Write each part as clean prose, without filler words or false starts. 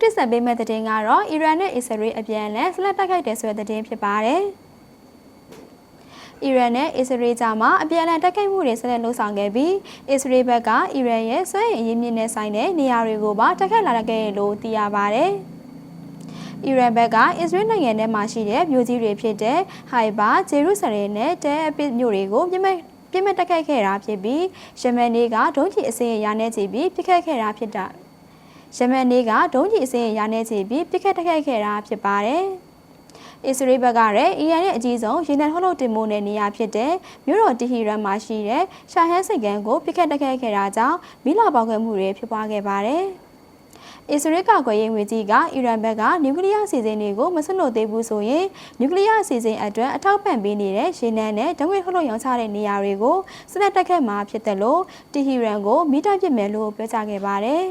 တစ်ဆက်ပေးမဲ့တဲ့ကတော့အီရန်နဲ့အစ္စရေးအပြန်အလှန်ဆက်လက်တိုက်ခိုက်တဲ့ဆိုတဲ့တဲ့ဖြစ်ပါတယ်အီရန်နဲ့အစ္စရေးကြားမှာအပြန်အလှန်တိုက်ခိုက်မှုတွေဆက်လက်လှုပ်ဆောင်ခဲ့ပြီးအစ္စရေးဘက်ကအီရန်ရဲ့စွမ်းအင်အရင်းမြစ်နဲ့ဆိုင်တဲ့နေရာတွေကိုပါတိုက်ခိုက်လာခဲ့လို့သိရပါတယ်အီရန်ဘက်ကအစ္စရေးနိုင်ငံထဲမှာရှိတဲ့မြို့ကြီးတွေဖြစ်တဲ့ဟိုင်ဘာ၊ဂျေရုဆလင်နဲ့တဲအပစ်မြို့တွေကိုပြစ်မှတ်တိုက်ခိုက်ခဲ့တာဖြစ်ပြီးယမန်နေ့ကဒုံးကျည်အစင်းရာနဲ့ချီပြီးပစ်ခတ်ခဲ့တာဖြစ်တာယမန်နေ့ကဒုံးကျည်အစင်းရာနဲ့ချီပြီးပစ်ခတ်တိုက်ခိုက်ခဲ့တာဖြစ်ပါတယ်အစ္စရေးဘက်ကလည်းအီရန်ရဲ့အကြီးဆုံးရေနံထုတ်လုပ်တင်ပို့တဲ့နေရာဖြစ်တဲ့မြို့တော်တီဟီရန်မှာရှိတဲ့ရှာဟန်စိတ်ကမ်းကိုပစ်ခတ်တိုက်ခိုက်ခဲ့တာကြောင့်မီးလောင်ပေါက်ကွဲမှုတွေဖြစ်ပွားခဲ့ပါတယ်အစ္စရေးကကွယ်ရေးဝန်ကြီးကအီရန်ဘက်ကနျူကလ িয়ার အစီအစဉ်တွေကိုမဆွတ်လွတ်သေးဘူးဆိုရင်နျူကလ িয়ার အစီအစဉ်အတွက်အထောက်ပံ့ပေးနေတဲ့ရေနံနဲ့ဓာတ်ငွေ့ထုတ်လုပ်ရောင်းချတဲ့နေရာတွေကိုစနစ်တက်ခတ်မှာဖြစ်တယ်လို့တီဟီရန်ကိုမိတိုက်ပစ်မယ်လို့ပြောကြားခဲ့ပါတယ်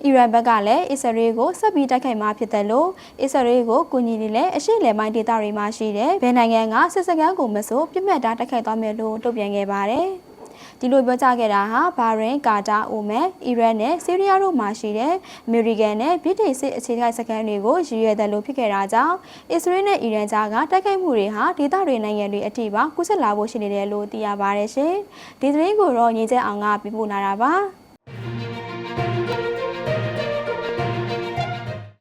အီရန်ဘက်ကလည်းအစ္စရေးကိုဆက်ပြီးတိုက်ခိုက်မှာဖြစ်တယ်လို့အစ္စရေးကိုကူညီနေတဲ့အရှေ့လယ်ပိုင်းဒေသတွေမှာရှိတဲ့ဘယ်နိုင်ငံကစစ်စခန်းကိုမဆိုပြစ်မှတ်ထားတိုက်ခိုက်သွားမယ်လို့တုံ့ပြန်ခဲ့ပါတယ်ဒီလိုပြောကြားခဲ့တာဟာဘာရင်၊ကာတာ၊အိုမန်၊အီရန်နဲ့ဆီးရီးယားတို့မှာရှိတဲ့အမေရိကန်နဲ့ဗြိတိန်စစ်အခြေစိုက်စခန်းတွေကိုရည်ရွယ်တယ်လို့ဖြစ်ခဲ့တာကြောင့်အစ္စရေးနဲ့အီရန်ကြားကတိုက်ခိုက်မှုတွေဟာဒေသတွေနိုင်ငံတွေအထိပါကူးစက်လာဖို့ရှိနေတယ်လို့သိရပါတယ်ရှင်။ဒီသတင်းကိုတော့ညီကျအောင်ကပြပို့လာတာပါ။